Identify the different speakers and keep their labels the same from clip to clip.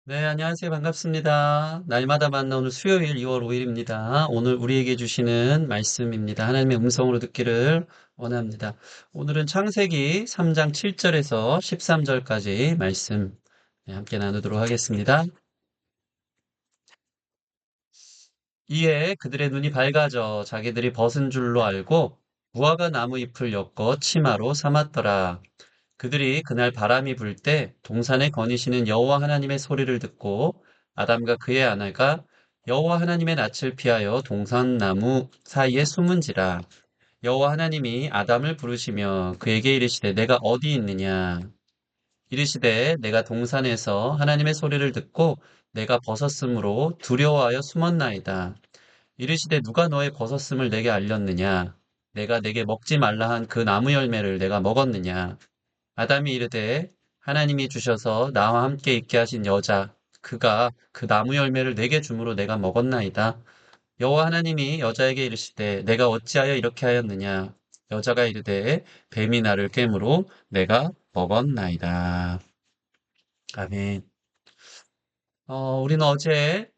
Speaker 1: 네, 안녕하세요. 반갑습니다. 날마다 만나오는 수요일 2월 5일입니다. 오늘 우리에게 주시는 말씀입니다. 하나님의 음성으로 듣기를 원합니다. 오늘은 창세기 3장 7절에서 13절까지 말씀 함께 나누도록 하겠습니다. 이에 그들의 눈이 밝아져 자기들이 벗은 줄로 알고 무화과 나무 잎을 엮어 치마로 삼았더라. 그들이 그날 바람이 불 때 동산에 거니시는 여호와 하나님의 소리를 듣고 아담과 그의 아내가 여호와 하나님의 낯을 피하여 동산 나무 사이에 숨은지라. 여호와 하나님이 아담을 부르시며 그에게 이르시되 내가 어디 있느냐. 이르시되 내가 동산에서 하나님의 소리를 듣고 내가 벗었으므로 두려워하여 숨었나이다. 이르시되 누가 너의 벗었음을 내게 알렸느냐. 내가 내게 먹지 말라 한 그 나무 열매를 내가 먹었느냐. 아담이 이르되 하나님이 주셔서 나와 함께 있게 하신 여자 그가 그 나무 열매를 내게 주므로 내가 먹었나이다. 여호와 하나님이 여자에게 이르시되 내가 어찌하여 이렇게 하였느냐. 여자가 이르되 뱀이 나를 꿰므로 내가 먹었나이다. 아멘. 우리는 어제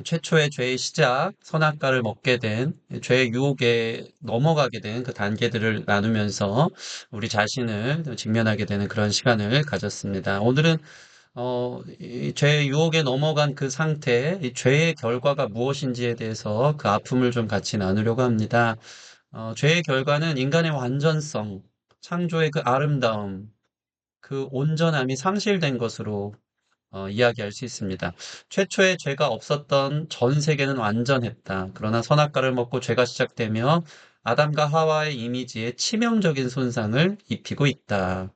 Speaker 1: 최초의 죄의 시작, 선악과를 먹게 된, 죄의 유혹에 넘어가게 된 그 단계들을 나누면서 우리 자신을 직면하게 되는 그런 시간을 가졌습니다. 오늘은 이 죄의 유혹에 넘어간 그 상태, 이 죄의 결과가 무엇인지에 대해서 그 아픔을 좀 같이 나누려고 합니다. 죄의 결과는 인간의 완전성, 창조의 그 아름다움, 그 온전함이 상실된 것으로 이야기할 수 있습니다. 최초의 죄가 없었던 전 세계는 완전했다. 그러나 선악과를 먹고 죄가 시작되며 아담과 하와의 이미지에 치명적인 손상을 입히고 있다.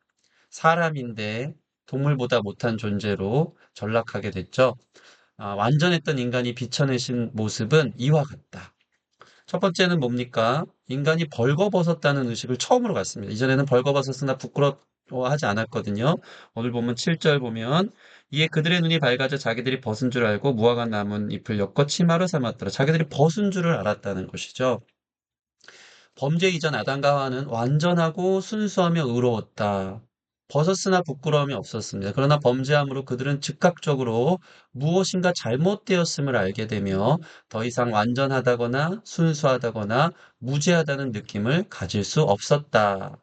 Speaker 1: 사람인데 동물보다 못한 존재로 전락하게 됐죠. 완전했던 인간이 비춰내신 모습은 이와 같다. 첫 번째는 뭡니까? 인간이 벌거벗었다는 의식을 처음으로 갖습니다. 이전에는 벌거벗었으나 부끄러워하지 않았거든요. 오늘 보면 7절 보면 이에 그들의 눈이 밝아져 자기들이 벗은 줄 알고 무화과 나무 잎을 엮어 치마로 삼았더라. 자기들이 벗은 줄을 알았다는 것이죠. 범죄 이전 아담과 하와는 완전하고 순수하며 의로웠다. 벗었으나 부끄러움이 없었습니다. 그러나 범죄함으로 그들은 즉각적으로 무엇인가 잘못되었음을 알게 되며 더 이상 완전하다거나 순수하다거나 무죄하다는 느낌을 가질 수 없었다.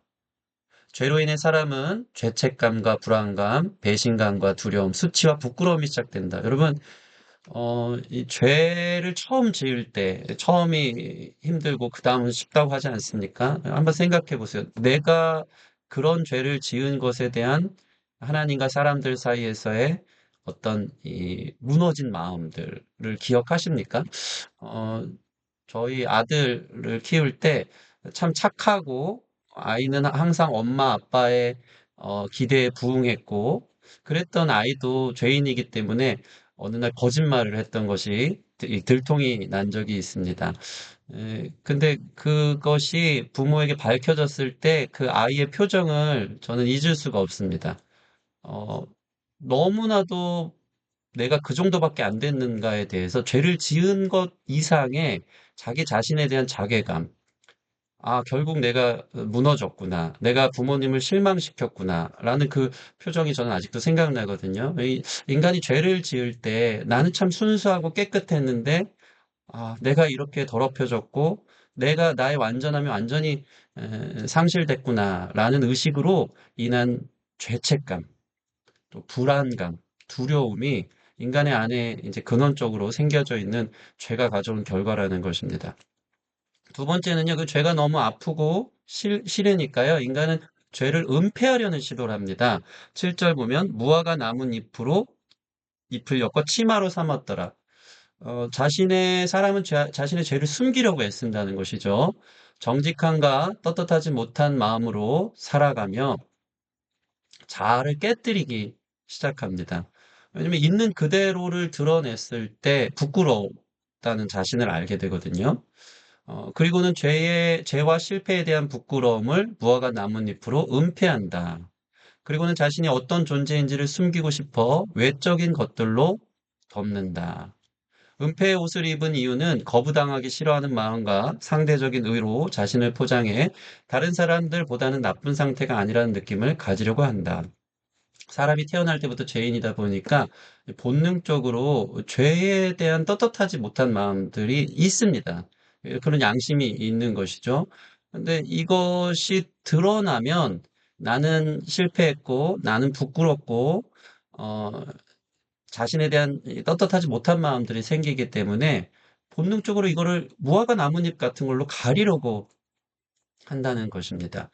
Speaker 1: 죄로 인해 사람은 죄책감과 불안감, 배신감과 두려움, 수치와 부끄러움이 시작된다. 여러분, 이 죄를 처음 지을 때, 처음이 힘들고 그 다음은 쉽다고 하지 않습니까? 한번 생각해 보세요. 내가 그런 죄를 지은 것에 대한 하나님과 사람들 사이에서의 어떤 이 무너진 마음들을 기억하십니까? 어, 저희 아들을 키울 때 참 착하고 아이는 항상 엄마 아빠의 기대에 부응했고 그랬던 아이도 죄인이기 때문에 어느 날 거짓말을 했던 것이 들통이 난 적이 있습니다. 근데 그것이 부모에게 밝혀졌을 때 그 아이의 표정을 저는 잊을 수가 없습니다. 어, 너무나도 내가 그 정도밖에 안 됐는가에 대해서 죄를 지은 것 이상의 자기 자신에 대한 자괴감. 결국 내가 무너졌구나. 내가 부모님을 실망시켰구나. 라는 그 표정이 저는 아직도 생각나거든요. 인간이 죄를 지을 때 나는 참 순수하고 깨끗했는데, 내가 이렇게 더럽혀졌고, 내가 나의 완전함이 완전히 상실됐구나. 라는 의식으로 인한 죄책감, 또 불안감, 두려움이 인간의 안에 이제 근원적으로 생겨져 있는 죄가 가져온 결과라는 것입니다. 두 번째는요, 그 죄가 너무 아프고 싫으니까요, 인간은 죄를 은폐하려는 시도를 합니다. 7절 보면, 무화과 나뭇잎으로 잎을 엮어 치마로 삼았더라. 사람은 자신의 죄를 숨기려고 애쓴다는 것이죠. 정직함과 떳떳하지 못한 마음으로 살아가며 자아를 깨뜨리기 시작합니다. 왜냐면 있는 그대로를 드러냈을 때 부끄럽다는 자신을 알게 되거든요. 그리고는 죄와 실패에 대한 부끄러움을 무화과 나뭇잎으로 은폐한다. 그리고는 자신이 어떤 존재인지를 숨기고 싶어 외적인 것들로 덮는다. 은폐의 옷을 입은 이유는 거부당하기 싫어하는 마음과 상대적인 의로 자신을 포장해 다른 사람들보다는 나쁜 상태가 아니라는 느낌을 가지려고 한다. 사람이 태어날 때부터 죄인이다 보니까 본능적으로 죄에 대한 떳떳하지 못한 마음들이 있습니다. 그런 양심이 있는 것이죠. 근데 이것이 드러나면 나는 실패했고, 나는 부끄럽고, 어, 자신에 대한 떳떳하지 못한 마음들이 생기기 때문에 본능적으로 이거를 무화과 나뭇잎 같은 걸로 가리려고 한다는 것입니다.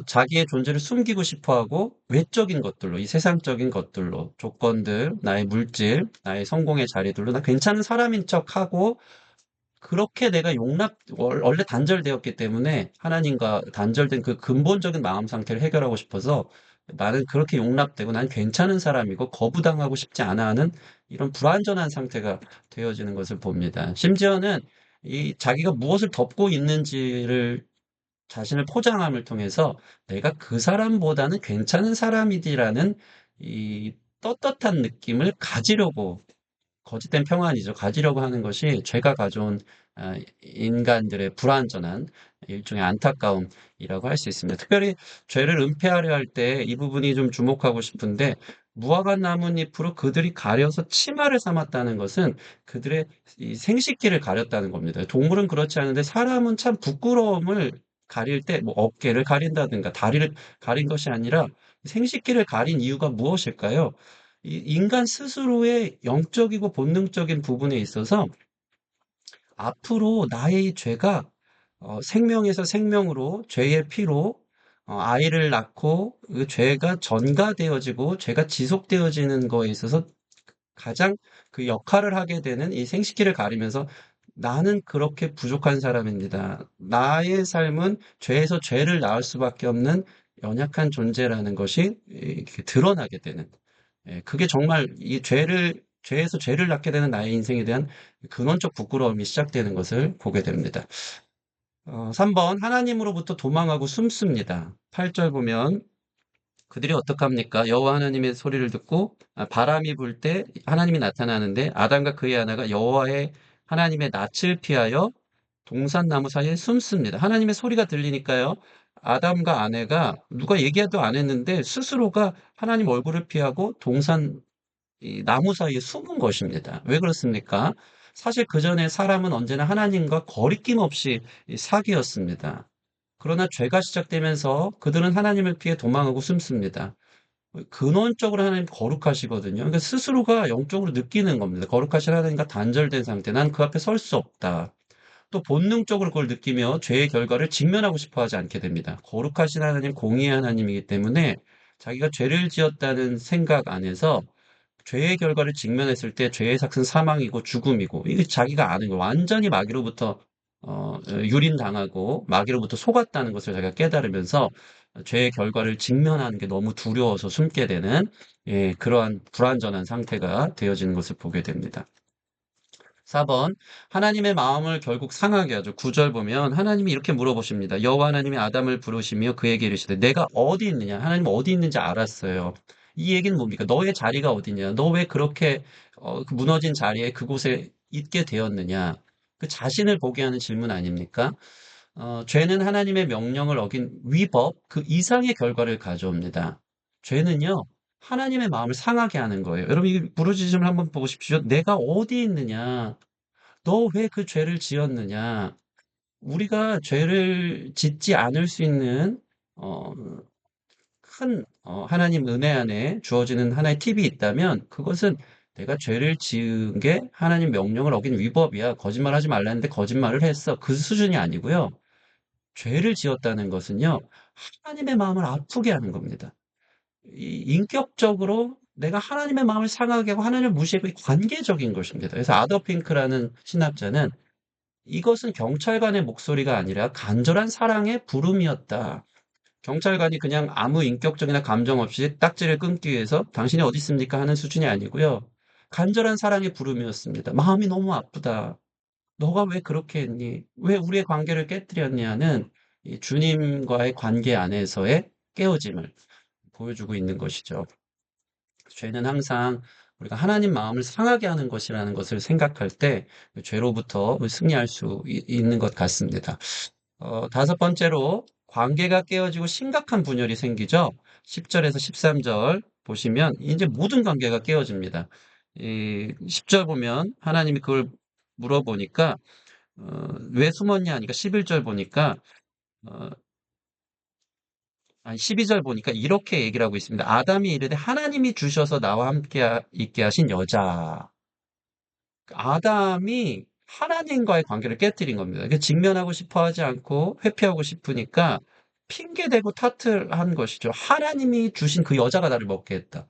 Speaker 1: 자기의 존재를 숨기고 싶어 하고 외적인 것들로, 이 세상적인 것들로, 조건들, 나의 물질, 나의 성공의 자리들로 나 괜찮은 사람인 척하고 그렇게 내가 원래 단절되었기 때문에 하나님과 단절된 그 근본적인 마음 상태를 해결하고 싶어서 나는 그렇게 용납되고 난 괜찮은 사람이고 거부당하고 싶지 않아 하는 이런 불완전한 상태가 되어지는 것을 봅니다. 심지어는 이 자기가 무엇을 덮고 있는지를 자신을 포장함을 통해서 내가 그 사람보다는 괜찮은 사람이지라는 이 떳떳한 느낌을 가지려고 거짓된 평안이죠. 가지려고 하는 것이 죄가 가져온 인간들의 불완전한 일종의 안타까움이라고 할 수 있습니다. 특별히 죄를 은폐하려 할 때 이 부분이 좀 주목하고 싶은데 무화과 나뭇잎으로 그들이 가려서 치마를 삼았다는 것은 그들의 이 생식기를 가렸다는 겁니다. 동물은 그렇지 않은데 사람은 참 부끄러움을 가릴 때 뭐 어깨를 가린다든가 다리를 가린 것이 아니라 생식기를 가린 이유가 무엇일까요? 이 인간 스스로의 영적이고 본능적인 부분에 있어서 앞으로 나의 죄가 생명에서 생명으로 죄의 피로 아이를 낳고 그 죄가 전가되어지고 죄가 지속되어지는 거에 있어서 가장 그 역할을 하게 되는 이 생식기를 가리면서 나는 그렇게 부족한 사람입니다. 나의 삶은 죄에서 죄를 낳을 수밖에 없는 연약한 존재라는 것이 이렇게 드러나게 되는. 그게 정말 이 죄에서 죄를 낳게 되는 나의 인생에 대한 근원적 부끄러움이 시작되는 것을 보게 됩니다. 3번, 하나님으로부터 도망하고 숨습니다. 8절 보면 그들이 어떡합니까? 여호와 하나님의 소리를 듣고 바람이 불 때 하나님이 나타나는데 아담과 그의 아내가 여호와의 하나님의 낯을 피하여 동산나무 사이에 숨습니다. 하나님의 소리가 들리니까요. 아담과 아내가 누가 얘기도 안 했는데 스스로가 하나님 얼굴을 피하고 동산 이 나무 사이에 숨은 것입니다. 왜 그렇습니까? 사실 그 전에 사람은 언제나 하나님과 거리낌 없이 사귀었습니다. 그러나 죄가 시작되면서 그들은 하나님을 피해 도망하고 숨습니다. 근원적으로 하나님 거룩하시거든요. 그러니까 스스로가 영적으로 느끼는 겁니다. 거룩하신 하나님과 단절된 상태. 난 그 앞에 설 수 없다. 또 본능적으로 그걸 느끼며 죄의 결과를 직면하고 싶어 하지 않게 됩니다. 거룩하신 하나님, 공의의 하나님이기 때문에 자기가 죄를 지었다는 생각 안에서 죄의 결과를 직면했을 때 죄의 삭은 사망이고 죽음이고 이게 자기가 아는 거 완전히 마귀로부터 유린당하고 마귀로부터 속았다는 것을 자기가 깨달으면서 죄의 결과를 직면하는 게 너무 두려워서 숨게 되는 그러한 불완전한 상태가 되어지는 것을 보게 됩니다. 4번 하나님의 마음을 결국 상하게 하죠. 9절 보면 하나님이 이렇게 물어보십니다. 여호와 하나님이 아담을 부르시며 그에게 이르시되 내가 어디 있느냐? 하나님 어디 있는지 알았어요. 이 얘기는 뭡니까? 너의 자리가 어디냐? 너 왜 그렇게 그 무너진 자리에 그곳에 있게 되었느냐? 그 자신을 보게 하는 질문 아닙니까? 죄는 하나님의 명령을 어긴 위법, 그 이상의 결과를 가져옵니다. 죄는요, 하나님의 마음을 상하게 하는 거예요. 여러분, 이 부르짖음을 한번 보십시오. 내가 어디 있느냐? 너 왜 그 죄를 지었느냐? 우리가 죄를 짓지 않을 수 있는, 어, 하나님 은혜 안에 주어지는 하나의 팁이 있다면, 그것은 내가 죄를 지은 게 하나님 명령을 어긴 위법이야. 거짓말 하지 말라는데 거짓말을 했어. 그 수준이 아니고요. 죄를 지었다는 것은요, 하나님의 마음을 아프게 하는 겁니다. 인격적으로 내가 하나님의 마음을 상하게 하고 하나님을 무시하고 관계적인 것입니다. 그래서 아더 핑크라는 신학자는 이것은 경찰관의 목소리가 아니라 간절한 사랑의 부름이었다. 경찰관이 그냥 아무 인격적이나 감정 없이 딱지를 끊기 위해서 당신이 어디 있습니까? 하는 수준이 아니고요. 간절한 사랑의 부름이었습니다. 마음이 너무 아프다. 너가 왜 그렇게 했니? 왜 우리의 관계를 깨뜨렸냐는 이 주님과의 관계 안에서의 깨어짐을 보여주고 있는 것이죠. 죄는 항상 우리가 하나님 마음을 상하게 하는 것이라는 것을 생각할 때 죄로부터 승리할 수 있는 것 같습니다. 다섯 번째로 관계가 깨어지고 심각한 분열이 생기죠. 10절에서 13절 보시면 이제 모든 관계가 깨어집니다. 이 10절 보면 하나님이 그걸 물어보니까 왜 숨었냐 하니까 11절 보니까 어, 아니 12절 보니까 이렇게 얘기를 하고 있습니다. 아담이 이르되 하나님이 주셔서 나와 함께 있게 하신 여자. 아담이 하나님과의 관계를 깨뜨린 겁니다. 직면하고 싶어 하지 않고 회피하고 싶으니까 핑계대고 탓을 한 것이죠. 하나님이 주신 그 여자가 나를 먹게 했다.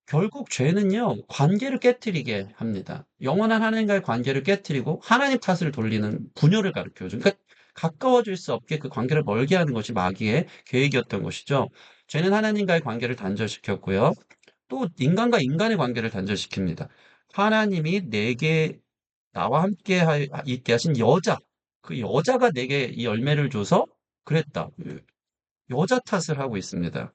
Speaker 1: 결국 죄는요, 관계를 깨뜨리게 합니다. 영원한 하나님과의 관계를 깨뜨리고 하나님 탓을 돌리는 분열을 가르쳐줘. 그러니까 가까워질 수 없게 그 관계를 멀게 하는 것이 마귀의 계획이었던 것이죠. 죄는 하나님과의 관계를 단절시켰고요. 또 인간과 인간의 관계를 단절시킵니다. 하나님이 내게 나와 함께 있게 하신 여자, 그 여자가 내게 이 열매를 줘서 그랬다. 여자 탓을 하고 있습니다.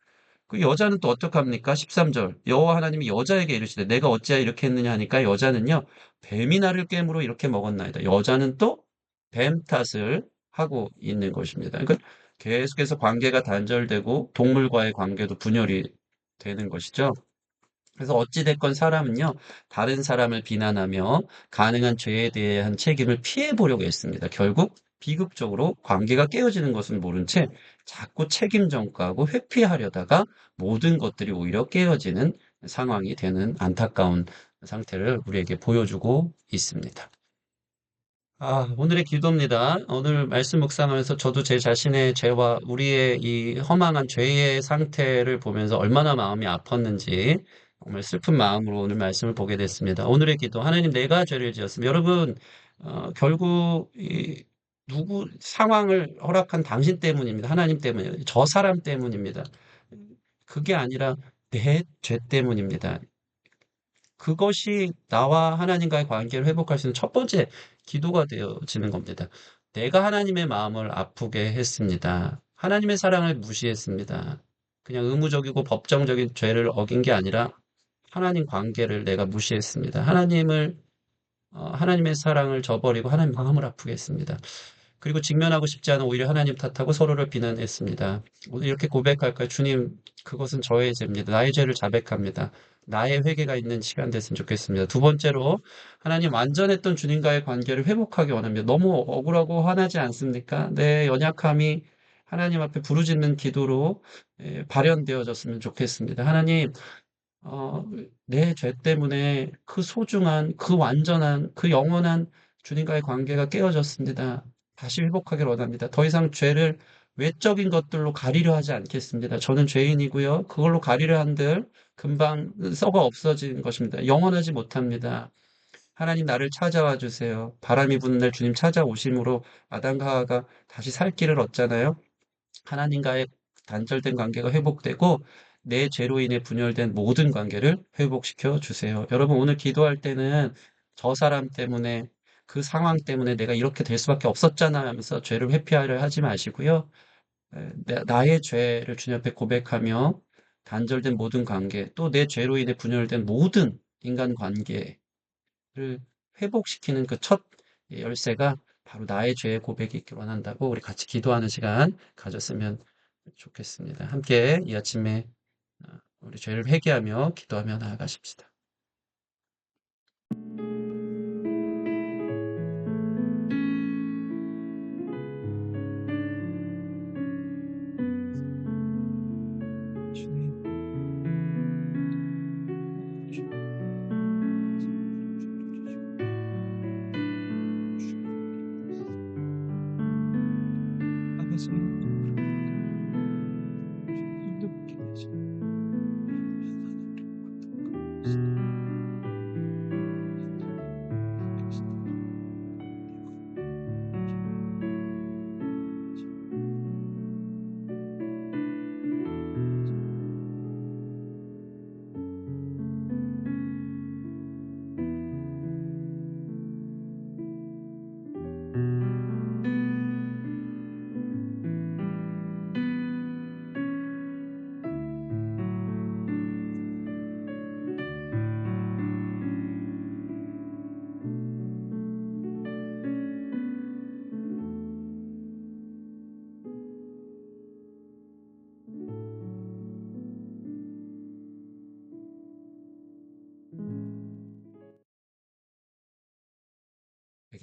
Speaker 1: 그 여자는 또 어떡합니까? 13절. 여호와 하나님이 여자에게 이르시되 내가 어찌하여 이렇게 했느냐 하니까 여자는요. 뱀이 나를 깨물어 이렇게 먹었나이다. 여자는 또 뱀 탓을 하고 있는 것입니다. 그러니까 계속해서 관계가 단절되고 동물과의 관계도 분열이 되는 것이죠. 그래서 어찌됐건 사람은요, 다른 사람을 비난하며 가능한 죄에 대한 책임을 피해 보려고 했습니다. 결국 비극적으로 관계가 깨어지는 것은 모른 채 자꾸 책임 전가하고 회피하려다가 모든 것들이 오히려 깨어지는 상황이 되는 안타까운 상태를 우리에게 보여주고 있습니다. 오늘의 기도입니다. 오늘 말씀 묵상하면서 저도 제 자신의 죄와 우리의 이 허망한 죄의 상태를 보면서 얼마나 마음이 아팠는지 정말 슬픈 마음으로 오늘 말씀을 보게 됐습니다. 오늘의 기도, 하나님 내가 죄를 지었습니다. 여러분, 결국 누구 상황을 허락한 당신 때문입니다. 하나님 때문이에요. 저 사람 때문입니다. 그게 아니라 내 죄 때문입니다. 그것이 나와 하나님과의 관계를 회복할 수 있는 첫 번째 기도가 되어지는 겁니다. 내가 하나님의 마음을 아프게 했습니다. 하나님의 사랑을 무시했습니다. 그냥 의무적이고 법정적인 죄를 어긴 게 아니라 하나님 관계를 내가 무시했습니다. 하나님의 사랑을 저버리고 하나님 마음을 아프게 했습니다. 그리고 직면하고 싶지 않은 오히려 하나님 탓하고 서로를 비난했습니다. 오늘 이렇게 고백할까요? 주님, 그것은 저의 죄입니다. 나의 죄를 자백합니다. 나의 회개가 있는 시간 됐으면 좋겠습니다. 두 번째로, 하나님 완전했던 주님과의 관계를 회복하기 원합니다. 너무 억울하고 화나지 않습니까? 내 연약함이 하나님 앞에 부르짖는 기도로 발현되어졌으면 좋겠습니다. 하나님, 내 죄 때문에 그 소중한, 그 완전한, 그 영원한 주님과의 관계가 깨어졌습니다. 다시 회복하길 원합니다. 더 이상 죄를 외적인 것들로 가리려 하지 않겠습니다. 저는 죄인이고요. 그걸로 가리려 한들 금방 썩어 없어지는 것입니다. 영원하지 못합니다. 하나님 나를 찾아와 주세요. 바람이 부는 날 주님 찾아오심으로 아담과 하와가 다시 살 길을 얻잖아요. 하나님과의 단절된 관계가 회복되고 내 죄로 인해 분열된 모든 관계를 회복시켜 주세요. 여러분 오늘 기도할 때는 저 사람 때문에 그 상황 때문에 내가 이렇게 될 수밖에 없었잖아 하면서 죄를 회피하려 하지 마시고요. 나의 죄를 주님 앞에 고백하며 단절된 모든 관계, 또 내 죄로 인해 분열된 모든 인간 관계를 회복시키는 그 첫 열쇠가 바로 나의 죄의 고백이 있길 원한다고 우리 같이 기도하는 시간 가졌으면 좋겠습니다. 함께 이 아침에 우리 죄를 회개하며 기도하며 나아가십시다. 주님, 아버지, 힘들게 하시고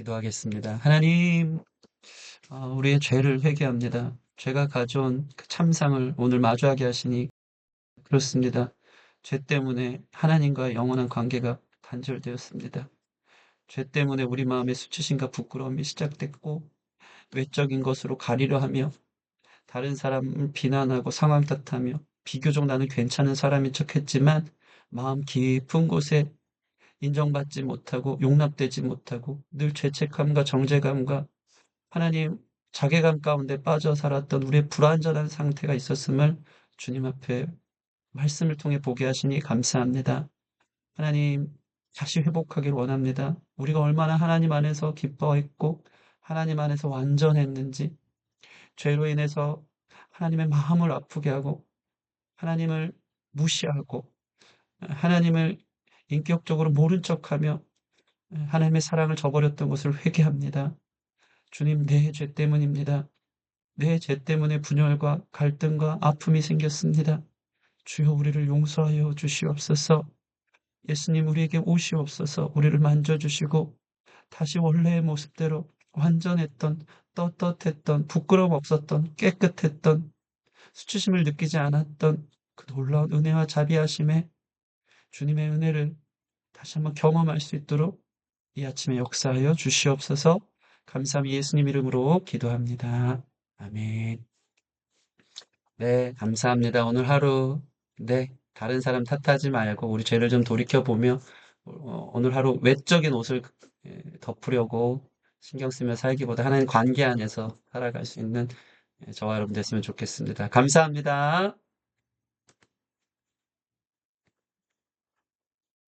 Speaker 1: 기도하겠습니다. 하나님, 우리의 죄를 회개합니다. 죄가 가져온 그 참상을 오늘 마주하게 하시니 그렇습니다. 죄 때문에 하나님과의 영원한 관계가 단절되었습니다. 죄 때문에 우리 마음에 수치심과 부끄러움이 시작됐고 외적인 것으로 가리려 하며 다른 사람을 비난하고 상황 탓하며 비교적 나는 괜찮은 사람인 척했지만 마음 깊은 곳에 인정받지 못하고 용납되지 못하고 늘 죄책감과 정죄감과 하나님 자괴감 가운데 빠져 살았던 우리의 불완전한 상태가 있었음을 주님 앞에 말씀을 통해 보게 하시니 감사합니다. 하나님 다시 회복하기를 원합니다. 우리가 얼마나 하나님 안에서 기뻐했고 하나님 안에서 완전했는지 죄로 인해서 하나님의 마음을 아프게 하고 하나님을 무시하고 하나님을 인격적으로 모른 척하며 하나님의 사랑을 저버렸던 것을 회개합니다. 주님, 내 죄 때문입니다. 내 죄 때문에 분열과 갈등과 아픔이 생겼습니다. 주여 우리를 용서하여 주시옵소서. 예수님 우리에게 오시옵소서. 우리를 만져주시고 다시 원래의 모습대로 완전했던 떳떳했던 부끄러움 없었던 깨끗했던 수치심을 느끼지 않았던 그 놀라운 은혜와 자비하심에 주님의 은혜를 다시 한번 경험할 수 있도록 이 아침에 역사하여 주시옵소서. 감사함이 예수님 이름으로 기도합니다. 아멘. 네, 감사합니다. 오늘 하루, 네, 다른 사람 탓하지 말고 우리 죄를 좀 돌이켜보며 오늘 하루 외적인 옷을 덮으려고 신경 쓰며 살기보다 하나님 관계 안에서 살아갈 수 있는 저와 여러분 됐으면 좋겠습니다. 감사합니다.